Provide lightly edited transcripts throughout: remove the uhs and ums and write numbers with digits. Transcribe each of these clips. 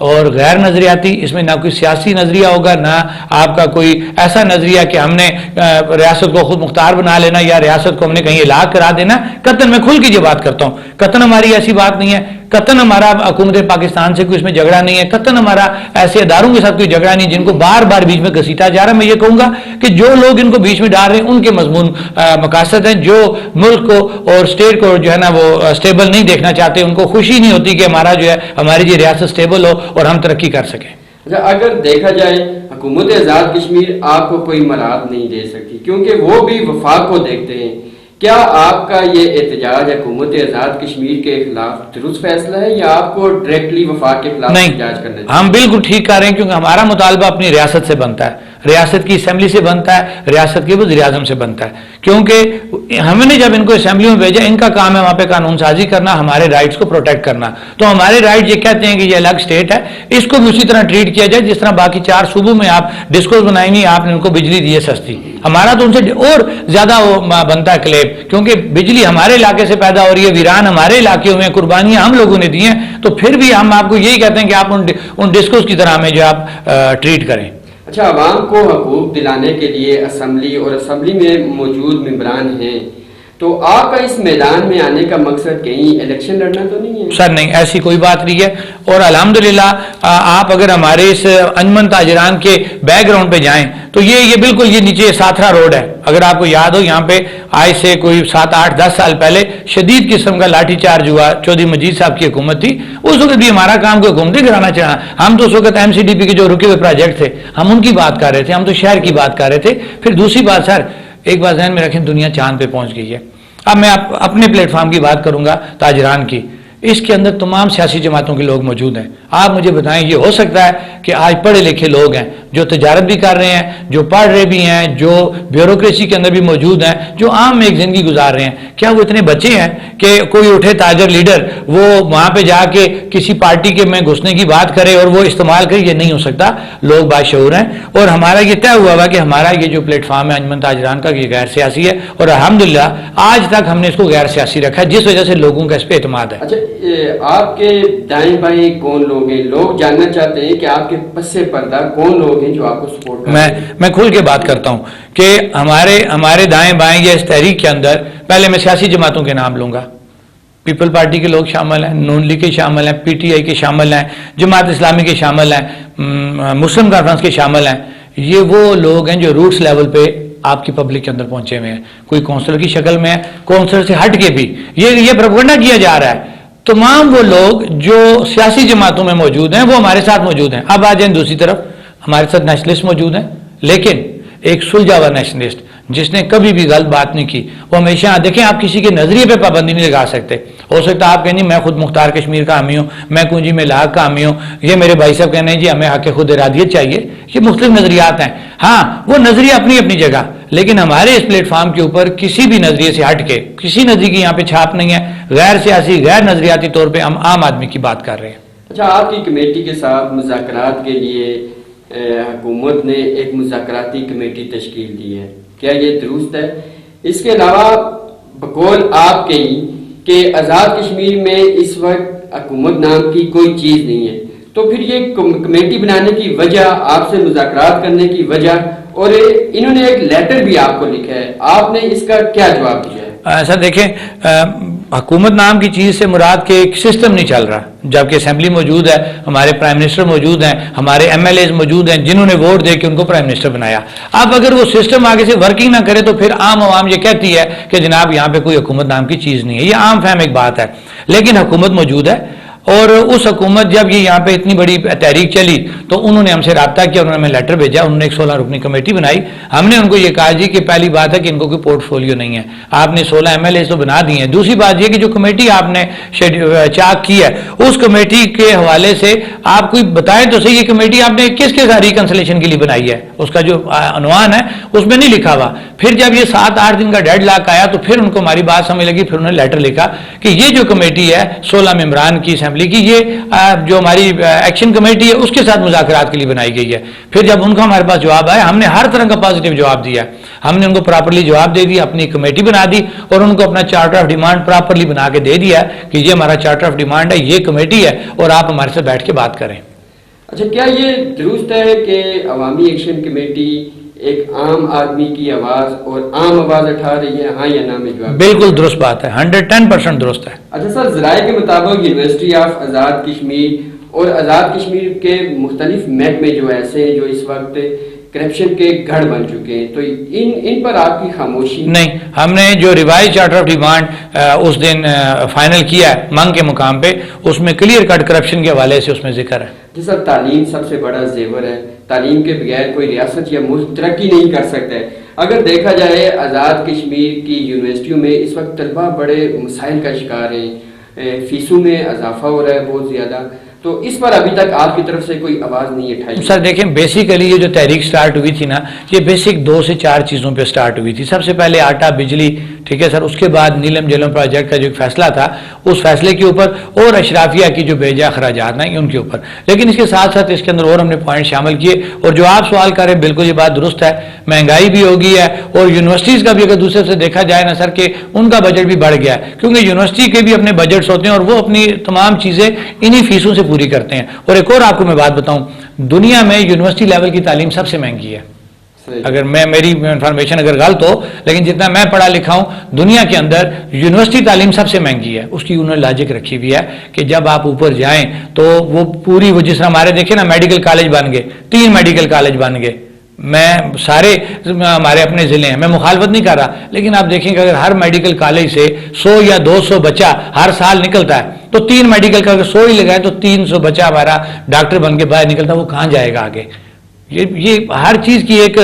اور غیر نظریاتی، اس میں نہ کوئی سیاسی نظریہ ہوگا، نہ آپ کا کوئی ایسا نظریہ کہ ہم نے ریاست کو خود مختار بنا لینا یا ریاست کو ہم نے کہیں الحاق کرا دینا۔ قطعاً میں کھل کے یہ بات کرتا ہوں، قطعاً ہماری ایسی بات نہیں ہے، قطعاً ہمارا حکومت پاکستان سے کوئی اس میں جھگڑا نہیں ہے، قطعاً ہمارا ایسے اداروں کے ساتھ کوئی جھگڑا نہیں جن کو بار بار بیچ میں گھسیٹا جا رہا ہے۔ میں یہ کہوں گا کہ جو لوگ ان کو بیچ میں ڈال رہے ہیں ان کے مضمون مقاصد ہیں، جو ملک کو اور اسٹیٹ کو جو ہے نا وہ اسٹیبل نہیں دیکھنا چاہتے، ان کو خوشی نہیں ہوتی کہ ہمارا جو ہے ہماری یہ ریاست اسٹیبل ہو اور ہم ترقی کر سکیں۔ اگر دیکھا جائے حکومت آزاد کشمیر آپ کو کوئی مراد نہیں دے سکتی کیونکہ وہ بھی وفاق کو دیکھتے ہیں، کیا آپ کا یہ احتجاج حکومت آزاد کشمیر کے خلاف درست فیصلہ ہے یا آپ کو ڈائریکٹلی وفاق کے خلاف احتجاج کرنا چاہیے؟ ہم بالکل ٹھیک کر رہے ہیں، کیونکہ ہمارا مطالبہ اپنی ریاست سے بنتا ہے، ریاست کی اسمبلی سے بنتا ہے، ریاست کے وزیر اعظم سے بنتا ہے، کیونکہ ہم نے جب ان کو اسمبلی میں بھیجا، ان کا کام ہے وہاں پہ قانون سازی کرنا، ہمارے رائٹس کو پروٹیکٹ کرنا۔ تو ہمارے رائٹ یہ کہتے ہیں کہ یہ الگ اسٹیٹ ہے، اس کو بھی اسی طرح ٹریٹ کیا جائے جس طرح باقی 4 صوبوں میں آپ ڈسکوز بنائیں گے، آپ نے ان کو بجلی دی ہے سستی، ہمارا تو ان سے اور زیادہ بنتا ہے کلیب، کیونکہ بجلی ہمارے علاقے سے پیدا ہو رہی ہے، ویران ہمارے علاقے میں، قربانیاں ہم لوگوں نے دی ہیں، تو پھر بھی ہم آپ کو یہی کہتے ہیں کہ آپ ان ڈسکوز کی طرح ہمیں جو آپ ٹریٹ کریں۔ اچھا، عوام کو حقوق دلانے کے لیے اسمبلی اور اسمبلی میں موجود ممبران ہیں، تو آپ کا اس میدان میں آنے کا مقصد کہیں الیکشن لڑنا تو نہیں ہے؟ سر نہیں، ایسی کوئی بات نہیں ہے، اور الحمدللہ آپ اگر ہمارے اس انجمن تاجران کے بیک گراؤنڈ پہ جائیں تو یہ بالکل یہ نیچے ساتھرا روڈ ہے، اگر آپ کو یاد ہو یہاں پہ آج سے کوئی 7, 8, 10 سال پہلے شدید قسم کا لاٹھی چارج ہوا، چودھری مجید صاحب کی حکومت تھی، اس وقت بھی ہمارا کام کوئی حکومتی کرانا چاہا، ہم تو اس وقت MCDP کے جو رکے ہوئے پروجیکٹ تھے ہم ان کی بات کر رہے تھے، ہم تو شہر کی بات کر رہے تھے۔ پھر دوسری بات سر، ایک بات ذہن میں رکھیں، دنیا چاند پہ پہنچ گئی ہے۔ اب میں اپنے پلیٹ فارم کی بات کروں گا تاجران کی، اس کے اندر تمام سیاسی جماعتوں کے لوگ موجود ہیں۔ آپ مجھے بتائیں، یہ ہو سکتا ہے کہ آج پڑھے لکھے لوگ ہیں جو تجارت بھی کر رہے ہیں، جو پڑھ رہے بھی ہیں، جو بیوروکریسی کے اندر بھی موجود ہیں، جو عام میں ایک زندگی گزار رہے ہیں، کیا وہ اتنے بچے ہیں کہ کوئی اٹھے تاجر لیڈر وہ وہاں پہ جا کے کسی پارٹی کے میں گھسنے کی بات کرے اور وہ استعمال کرے؟ یہ نہیں ہو سکتا۔ لوگ باشعور ہیں، اور ہمارا یہ طے ہوا کہ ہمارا یہ جو پلیٹ فارم ہے انجمن تاجران کا، یہ غیر سیاسی ہے، اور الحمدللہ آج تک ہم نے اس کو غیر سیاسی رکھا ہے، جس وجہ سے لوگوں کا اس پہ اعتماد ہے۔ اچھا، آپ کے دائیں بائیں کون لوگ ہیں؟ لوگ جاننا چاہتے ہیں کہ آپ کے پس پردہ کون لوگ ہیں جو آپ کو سپورٹ کرتے ہیں؟ میں کھل کے بات کرتا ہوں کہ ہمارے دائیں بائیں یا اس تحریک کے اندر پہلے میں سیاسی جماعتوں کے نام لوں گا۔ پیپل پارٹی کے لوگ شامل ہیں، نون لیگ کے شامل ہیں، PTI کے شامل ہیں، جماعت اسلامی کے شامل ہیں، مسلم کانفرنس کے شامل ہیں۔ یہ وہ لوگ ہیں جو روٹس لیول پہ آپ کی پبلک کے اندر پہنچے ہوئے ہیں، کوئی کونسلر کی شکل میں ہے، کونسلر سے ہٹ کے بھی یہ پروپیگنڈا کیا جا رہا ہے۔ تمام وہ لوگ جو سیاسی جماعتوں میں موجود ہیں وہ ہمارے ساتھ موجود ہیں۔ اب آ جائیں دوسری طرف، ہمارے ساتھ نیشنلسٹ موجود ہیں، لیکن ایک سلجھا ہوا نیشنلسٹ جس نے کبھی بھی غلط بات نہیں کی، وہ ہمیشہ دیکھیں، آپ کسی کے نظریے پہ پابندی نہیں لگا سکتے۔ ہو سکتا ہے آپ کہیں میں خود مختار کشمیر کا حامی ہوں، میں کنجی میں لاحق کا حامی ہوں، یہ میرے بھائی صاحب کہنے ہیں جی ہمیں حق خود ارادیت چاہیے، یہ مختلف نظریات ہیں۔ ہاں، وہ نظریہ اپنی جگہ، لیکن ہمارے اس پلیٹ فارم کے اوپر کسی بھی نظریے سے ہٹ کے کسی نظریے کی یہاں پہ چھاپ نہیں ہے، غیر سیاسی غیر نظریاتی طور پہ ہم عام آدمی کی بات کر رہے ہیں۔ اچھا، آپ کی کمیٹی کے ساتھ مذاکرات کے لیے حکومت نے ایک مذاکراتی کمیٹی تشکیل دی ہے، کیا یہ درست ہے؟ اس کے علاوہ بقول آپ کے کہ آزاد کشمیر میں اس وقت حکومت نام کی کوئی چیز نہیں ہے، تو پھر یہ کمیٹی بنانے کی وجہ، آپ سے مذاکرات کرنے کی وجہ، اور انہوں نے ایک لیٹر بھی آپ کو لکھا ہے، آپ نے اس کا کیا جواب دیا ہے؟ ایسا دیکھیں، حکومت نام کی چیز سے مراد کے ایک سسٹم نہیں چل رہا، جبکہ اسمبلی موجود ہے، ہمارے پرائم منسٹر موجود ہیں، ہمارے MLAs موجود ہیں جنہوں نے ووٹ دے کے ان کو پرائم منسٹر بنایا۔ اب اگر وہ سسٹم آگے سے ورکنگ نہ کرے تو پھر عام عوام یہ کہتی ہے کہ جناب یہاں پہ کوئی حکومت نام کی چیز نہیں ہے، یہ عام فہم ایک بات ہے، لیکن حکومت موجود ہے، اور اس حکومت جب یہ یہاں پہ اتنی بڑی تحریک چلی تو انہوں نے ہم سے رابطہ کیا، انہوں نے ہمیں لیٹر بھیجا، انہوں نے ایک 16 رکنی کمیٹی بنائی۔ ہم نے ان کو یہ کہا جی کہ پہلی بات ہے کہ ان کو کوئی پورٹ فولیو نہیں ہے، آپ نے 16 MLAs تو بنا دی ہیں، دوسری بات یہ کہ جو کمیٹی آپ نے چاک کی ہے اس کمیٹی کے حوالے سے آپ کوئی بتائیں تو صحیح، یہ کمیٹی آپ نے کس کے ساتھ ریکنسلیشن کے لیے بنائی ہے، اس کا جو عنوان ہے اس میں نہیں لکھا ہوا۔ پھر جب یہ 7-8 دن کا ڈیڈ لاک آیا تو پھر ان کو ہماری بات سمجھ لگی، پھر انہوں نے لیٹر لکھا کہ یہ جو کمیٹی ہے 16 ممبران کی اسمبلی کی، یہ جو ہماری ایکشن کمیٹی ہے اس کے ساتھ مذاکرات کے لیے بنائی گئی ہے۔ پھر جب ان کا ہمارے پاس جواب آیا، ہم نے ہر طرح کا پازیٹیو جواب دیا، ہم نے ان کو پراپرلی جواب دے دیا، اپنی کمیٹی بنا دی اور ان کو اپنا چارٹر آف ڈیمانڈ پراپرلی بنا کے دے دیا کہ یہ ہمارا چارٹر آف ڈیمانڈ ہے، یہ کمیٹی ہے اور آپ ہمارے سے بیٹھ کے بات کریں۔ اچھا، کیا یہ درست ہے کہ عوامی ایکشن کمیٹی ایک عام آدمی کی آواز اور عام آواز اٹھا رہی ہے؟ ہاں یا نہ میں جواب. بالکل درست بات ہے، 110% درست ہے. اچھا سر، ذرائع کے مطابق یونیورسٹی آف آزاد کشمیر اور آزاد کشمیر کے مختلف محکمے جو ایسے ہیں جو اس وقت کرپشن کے گڑھ بن چکے ہیں، تو ان پر آپ کی خاموشی؟ نہیں، ہم نے جو ریوائز چارٹر آف ڈیمانڈ اس دن فائنل کیا ہے منگ کے مقام پہ، اس میں کلیئر کٹ کرپشن کے حوالے سے اس میں ذکر ہے. جی سر، تعلیم سب سے بڑا زیور ہے. تعلیم کے بغیر کوئی ریاست یا ملک ترقی نہیں کر سکتا ہے. اگر دیکھا جائے آزاد کشمیر کی یونیورسٹیوں میں اس وقت طلبہ بڑے مسائل کا شکار ہیں، فیسوں میں اضافہ ہو رہا ہے بہت زیادہ، تو اس پر ابھی تک آپ کی طرف سے کوئی آواز نہیں اٹھائی؟ سر دیکھیں، بیسیکلی یہ جو تحریک سٹارٹ ہوئی تھی نا، یہ بیسک 2 سے 4 چیزوں پہ سٹارٹ ہوئی تھی. سب سے پہلے آٹا بجلی، ٹھیک ہے سر، اس کے بعد نیلم جیلم پروجیکٹ کا جو ایک فیصلہ تھا، اس فیصلے کے اوپر، اور اشرافیہ کی جو بے جا اخراجات ہیں ان کے اوپر. لیکن اس کے ساتھ ساتھ اس کے اندر اور ہم نے پوائنٹ شامل کیے، اور جو آپ سوال کر رہے ہیں بالکل یہ بات درست ہے. مہنگائی بھی ہوگی ہے، اور یونیورسٹیز کا بھی اگر دوسرے سے دیکھا جائے نا سر، کہ ان کا بجٹ بھی بڑھ گیا ہے، کیونکہ یونیورسٹی کے بھی اپنے بجٹس ہوتے ہیں اور وہ اپنی تمام چیزیں انہی فیسوں سے پوری کرتے ہیں. اور ایک اور آپ کو میں بات بتاؤں، دنیا میں یونیورسٹی لیول کی تعلیم سب سے مہنگی ہے. اگر میری انفارمیشن اگر غلط ہو، لیکن جتنا میں پڑھا لکھا ہوں، دنیا کے اندر یونیورسٹی تعلیم سب سے مہنگی ہے. اس کی انہوں نے لاجک رکھی ہوئی ہے کہ جب آپ اوپر جائیں تو وہ پوری، وہ جس طرح ہمارے دیکھیں نا میڈیکل کالج بن گئے، 3 میڈیکل کالج بن گئے. میں سارے ہمارے اپنے ضلع ہیں، میں مخالفت نہیں کر رہا، لیکن آپ دیکھیں کہ اگر ہر میڈیکل کالج سے 100 یا 200 بچہ ہر سال نکلتا ہے، تو 3 میڈیکل کا اگر 100 ہی لگائے تو 300 بچہ ہمارا ڈاکٹر بن کے باہر نکلتا ہے. وہ کہاں جائے گا آگے؟ یہ ہر چیز کی ایک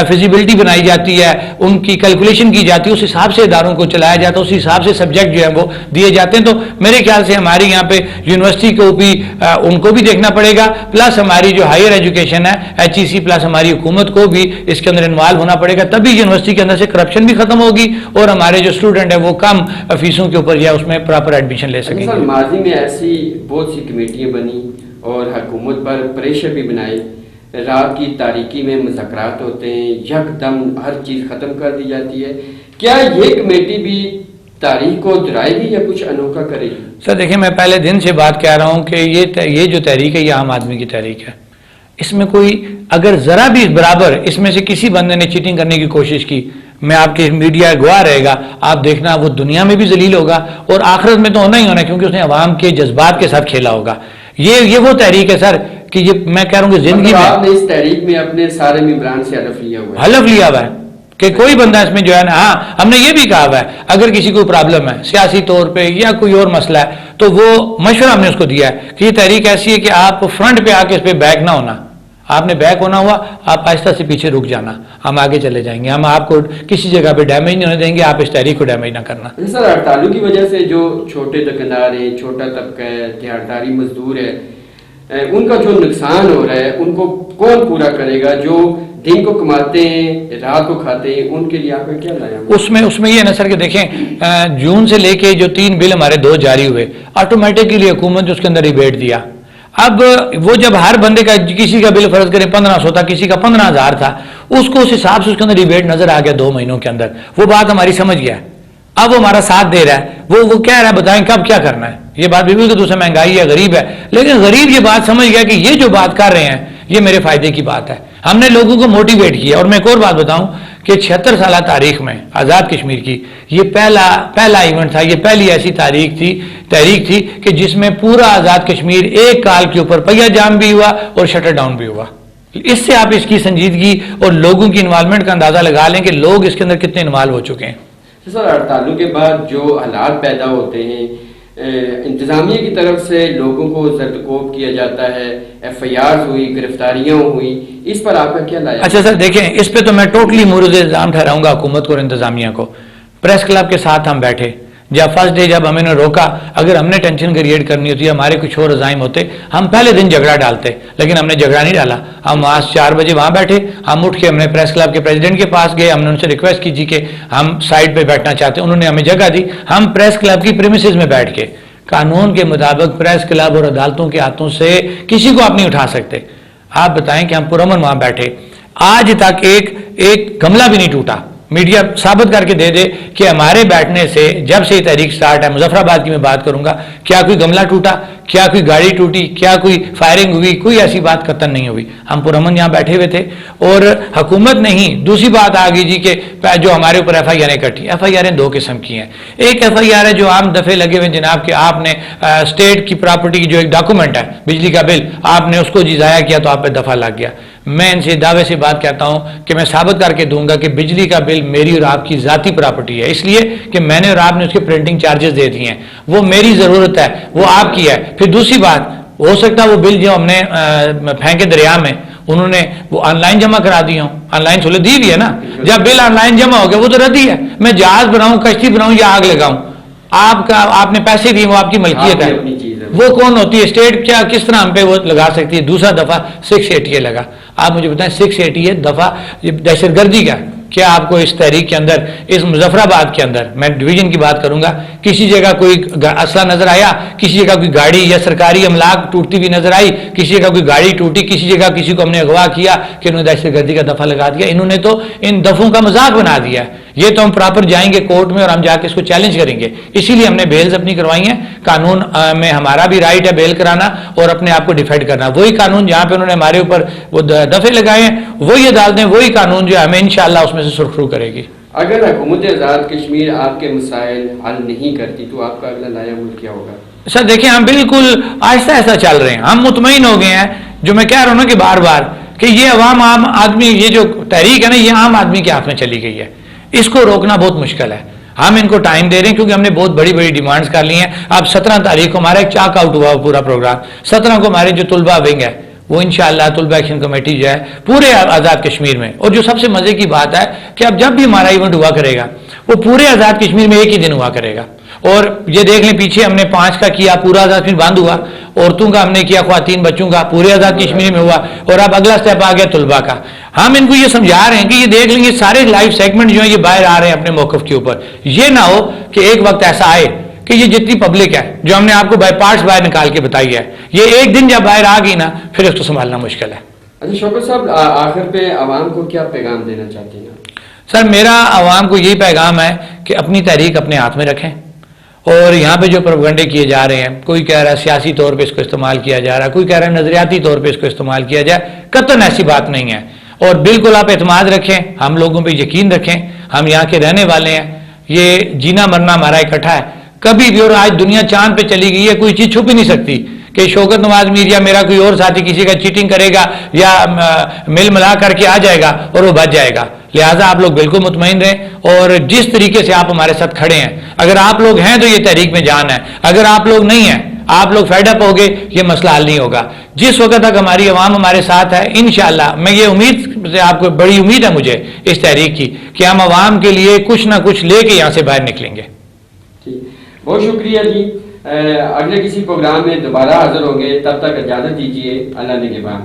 فیزیبلٹی بنائی جاتی ہے، ان کی کیلکولیشن کی جاتی ہے، اس حساب سے اداروں کو چلایا جاتا ہے، اس حساب سے سبجیکٹ جو ہے وہ دیے جاتے ہیں. تو میرے خیال سے ہماری یہاں پہ یونیورسٹی کو بھی ان کو بھی دیکھنا پڑے گا، پلس ہماری جو ہائر ایجوکیشن ہے HEC، پلس ہماری حکومت کو بھی اس کے اندر انوالو ہونا پڑے گا. تبھی یونیورسٹی کے اندر سے کرپشن بھی ختم ہوگی، اور ہمارے جو اسٹوڈنٹ ہیں وہ کم فیسوں کے اوپر یا اس میں پراپر ایڈمیشن لے سکیں گے. ماضی میں ایسی بہت سی کمیٹیاں بنی اور حکومت پر پریشر بھی بنائے، رات کی تاریکی میں مذاکرات ہوتے ہیں، یکدم ہر چیز ختم کر دی جاتی ہے. کیا یہ کمیٹی بھی تاریخ کو دہرائے گی یا کچھ انوکھا کرے گی؟ سر دیکھیں، میں پہلے دن سے بات کہہ رہا ہوں کہ یہ جو تحریک ہے یہ عام آدمی کی تحریک ہے. اس میں کوئی اگر ذرا بھی برابر اس میں سے کسی بندے نے چیٹنگ کرنے کی کوشش کی، میں آپ کے میڈیا گواہ رہے گا، آپ دیکھنا وہ دنیا میں بھی ذلیل ہوگا اور آخرت میں تو ہونا ہی ہونا، کیونکہ اس نے عوام کے جذبات کے ساتھ کھیلا ہوگا. یہ وہ تحریک ہے سر کہ یہ میں کہہ رہا ہوں کہ زندگی میں آپ نے اس تحریک میں اپنے سارے ممبران سے حلف لیا ہوا ہے کہ کوئی بندہ اس میں جو ہے نا، ہاں ہم نے یہ بھی کہا ہوا ہے اگر کسی کو پرابلم ہے سیاسی طور پہ یا کوئی اور مسئلہ ہے تو وہ مشورہ ہم نے اس کو دیا ہے کہ یہ تحریک ایسی ہے کہ آپ فرنٹ پہ آ کے اس پہ بیک نہ ہونا، آپ نے بیک ہونا ہوا آپ آہستہ سے پیچھے رک جانا، ہم آگے چلے جائیں گے، ہم آپ کو کسی جگہ پہ ڈیمیج نہیں ہونے دیں گے، آپ اس تحریک کو ڈیمیج نہ کرنا. سر، ہڑتالوں کی وجہ سے جو چھوٹے دکاندار ہیں، چھوٹا طبقہ ہے، دیہاتداری مزدور ہے، ان کا جو نقصان ہو رہا ہے ان کو کون پورا کرے گا؟ جو دن کو کماتے ہیں رات کو کھاتے ہیں، ان کے لیے آپ کا کیا لایا؟ اس میں یہ نا سر کہ دیکھیں، جون سے لے کے جو 3 بل ہمارے 2 جاری ہوئے، آٹومیٹکلی حکومت نے اس کے اندر ریبیٹ دیا. اب وہ جب ہر بندے کا کسی کا بل فرض کریں 1500 تھا، کسی کا 15,000 تھا، اس کو اس حساب سے اس کے اندر ریبیٹ نظر آ گیا 2 مہینوں کے اندر. وہ بات ہماری سمجھ گیا، اب وہ ہمارا ساتھ دے رہا ہے، وہ کہہ رہا ہے بتائیں کب کیا کرنا ہے. یہ بات بھی کہ دوسرے مہنگائی ہے، غریب ہے، لیکن غریب یہ بات سمجھ گیا کہ یہ جو بات کر رہے ہیں یہ میرے فائدے کی بات ہے. ہم نے لوگوں کو موٹیویٹ کیا. اور میں ایک اور بات بتاؤں کہ 76 سالہ تاریخ میں آزاد کشمیر کی یہ پہلا ایونٹ تھا، یہ پہلی ایسی تحریک تھی کہ جس میں پورا آزاد کشمیر ایک کال کے اوپر پہیا جام بھی ہوا اور شٹر ڈاؤن بھی ہوا. اس سے آپ اس کی سنجیدگی اور لوگوں کی انوالومنٹ کا اندازہ لگا لیں کہ لوگ اس کے اندر کتنے انوالو ہو چکے ہیں. سر، ہڑتالوں کے بعد جو حالات پیدا ہوتے ہیں، انتظامیہ کی طرف سے لوگوں کو زرتکوب کیا جاتا ہے، FIRs ہوئی، گرفتاریاں ہوئی، اس پر آپ کا کیا لایا؟ اچھا سر دیکھیں، اس پہ تو میں ٹوٹلی مورد الزام ٹھہراؤں گا حکومت کو اور انتظامیہ کو. پریس کلب کے ساتھ ہم بیٹھے، جب فرسٹ ڈے جب ہمیں نے روکا، اگر ہم نے ٹینشن کریٹ کرنی ہوتی، ہمارے کچھ اور عزائم ہوتے، ہم پہلے دن جھگڑا ڈالتے، لیکن ہم نے جھگڑا نہیں ڈالا. ہم وہاں 4 بجے وہاں بیٹھے، ہم اٹھ کے ہم نے پریس کلب کے پریزیڈنٹ کے پاس گئے، ہم نے ان سے ریکویسٹ کی کہ ہم سائڈ پہ بیٹھنا چاہتے ہیں، انہوں نے ہمیں جگہ دی. ہم پریس کلب کی پریمیسز میں بیٹھ کے، قانون کے مطابق پریس کلب اور عدالتوں کے ہاتھوں سے کسی کو آپ نہیں اٹھا سکتے. آپ بتائیں کہ ہم پرامن وہاں بیٹھے، آج تک ایک گملہ بھی نہیں ٹوٹا. میڈیا ثابت کر کے دے دے کہ ہمارے بیٹھنے سے جب سے یہ تحریک سٹارٹ ہے، مظفر آباد کی میں بات کروں گا، کیا کوئی گملہ ٹوٹا؟ کیا کوئی گاڑی ٹوٹی, کیا کوئی فائرنگ ہوئی, کوئی ایسی بات قطعاً نہیں ہوئی. ہم پرامن یہاں بیٹھے ہوئے تھے اور حکومت نہیں. دوسری بات آ گئی جی کہ جو ہمارے اوپر ایف آئی آریں کٹی. ایف آئی آریں دو قسم کی ہیں. ایک ایف آئی آر ہے جو عام دفعے لگے ہوئے جناب کہ آپ نے اسٹیٹ کی پراپرٹی کی جو ایک ڈاکومنٹ ہے بجلی کا بل, آپ نے اس کو جی ضائع کیا تو آپ پہ دفعہ لگ گیا. میں ان سے دعوے سے بات کہتا ہوں کہ میں ثابت کر کے دوں گا کہ بجلی کا بل میری اور آپ کی ذاتی پراپرٹی ہے, اس لیے کہ میں نے اور آپ نے اس کے پرنٹنگ چارجز دے دیے ہیں. وہ میری ضرورت ہے, وہ آپ کی ہے. پھر دوسری بات, ہو سکتا ہے وہ بل جو ہم نے پھینکے دریا میں, انہوں نے وہ آن لائن جمع کرا دی ہوں. آن لائن سہولت دی بھی ہے نا. جب بل آن لائن جمع ہو گیا وہ تو ردی ہے. میں جہاز بناؤں, کشتی بناؤں یا آگ لگاؤں, آپ نے پیسے دیے, وہ آپ کی ملکیت ہے. وہ کون ہوتی ہے اسٹیٹ, کیا کس طرح ہم پہ وہ لگا سکتی ہے. دوسرا دفعہ 680 لگا. آپ مجھے بتائیں 680 دفعہ دہشت گردی کا کیا آپ کو اس تحریک کے اندر, اس مظفر آباد کے اندر, میں ڈویژن کی بات کروں گا, کسی جگہ کوئی اسلحہ نظر آیا, کسی جگہ کوئی گاڑی یا سرکاری املاک ٹوٹتی ہوئی نظر آئی, کسی جگہ کوئی گاڑی ٹوٹی, کسی جگہ کسی کو ہم نے اغوا کیا کہ انہوں نے دہشت گردی کا دفعہ لگا دیا. انہوں نے تو ان دفعوں کا مذاق بنا دیا ہے. یہ تو ہم پراپر جائیں گے کورٹ میں اور ہم جا کے اس کو چیلنج کریں گے. اسی لیے ہم نے بیلز اپنی کروائی ہیں. قانون میں ہمارا بھی رائٹ ہے بیل کرانا اور اپنے آپ کو ڈیفینڈ کرنا. وہی قانون جہاں پہ انہوں نے ہمارے اوپر وہ دفعے لگائے ہیں, وہی عدالتیں, وہی قانون جو ہے ہمیں انشاءاللہ اس میں سے سرخرو کرے گی. اگر حکومت آزاد کشمیر آپ کے مسائل حل نہیں کرتی تو آپ کا اگلا لایا ملک کیا ہوگا؟ سر دیکھیں, ہم بالکل آہستہ آہستہ چل رہے ہیں. ہم مطمئن ہو گئے ہیں, جو میں کہہ رہا ہوں نا کہ بار بار کہ یہ عوام, عام آدمی, یہ جو تحریک ہے نا, یہ عام آدمی کے ہاتھ میں چلی گئی ہے. اس کو روکنا بہت مشکل ہے. ہم ان کو ٹائم دے رہے ہیں کیونکہ ہم نے بہت بڑی بڑی ڈیمانڈز کر لی ہیں. اب 17 تاریخ کو ہمارا ایک چاک آؤٹ ہوا پورا پروگرام. 17 کو ہمارے جو طلبہ ونگ ہے وہ انشاءاللہ طلبہ ایکشن کمیٹی جو ہے پورے آزاد کشمیر میں, اور جو سب سے مزے کی بات ہے کہ اب جب بھی ہمارا ایونٹ ہوا کرے گا وہ پورے آزاد کشمیر میں ایک ہی دن ہوا کرے گا. اور یہ دیکھ لیں پیچھے ہم نے 5 کا کیا, پورا آزاد کشمیر بند ہوا. عورتوں کا ہم نے کیا, خواتین بچوں کا, پورے آزاد کشمیر میں ہوا. اور اب اگلا سٹیپ آ گیا طلبہ کا. ہم ان کو یہ سمجھا رہے ہیں کہ یہ دیکھ لیں, یہ سارے لائف سیگمنٹ جو ہیں یہ باہر آ رہے ہیں اپنے موقف کے اوپر. یہ نہ ہو کہ ایک وقت ایسا آئے کہ یہ جتنی پبلک ہے جو ہم نے آپ کو بائی پارٹس باہر نکال کے بتائی ہے, یہ ایک دن جب باہر آ گئی نا پھر اس کو سنبھالنا مشکل ہے. اچھا شوکت صاحب, آخر پہ عوام کو کیا پیغام دینا چاہتے ہیں؟ سر میرا عوام کو یہی پیغام ہے کہ اپنی تحریک اپنے ہاتھ میں رکھیں. اور یہاں پہ جو پروپیگنڈے کیے جا رہے ہیں, کوئی کہہ رہا ہے سیاسی طور پہ اس کو استعمال کیا جا رہا ہے, کوئی کہہ رہا ہے نظریاتی طور پہ اس کو استعمال کیا جائے, قطعاً ایسی بات نہیں ہے. اور بالکل آپ اعتماد رکھیں, ہم لوگوں پہ یقین رکھیں, ہم یہاں کے رہنے والے ہیں. یہ جینا مرنا ہمارا اکٹھا ہے کبھی بھی. اور آج دنیا چاند پہ چلی گئی ہے, کوئی چیز چھپ ہی نہیں سکتی کہ شوکت نواز میر یا میرا کوئی اور ساتھی کسی کا چیٹنگ کرے گا یا مل ملا کر کے آ جائے گا اور وہ بچ جائے گا. لہٰذا آپ لوگ بالکل مطمئن رہیں. اور جس طریقے سے آپ ہمارے ساتھ کھڑے ہیں, اگر آپ لوگ ہیں تو یہ تحریک میں جان ہے, اگر آپ لوگ نہیں ہیں, آپ لوگ فیڈ اپ ہوگے, یہ مسئلہ حل نہیں ہوگا. جس وقت تک ہماری عوام ہمارے ساتھ ہے انشاءاللہ, میں یہ امید سے, آپ کو بڑی امید ہے مجھے اس تحریک کی کہ ہم عوام کے لیے کچھ نہ کچھ لے کے یہاں سے باہر نکلیں گے. بہت شکریہ جی. اگلے کسی پروگرام میں دوبارہ حاضر ہوں گے, تب تک اجازت دیجیے. اللہ نگہبان.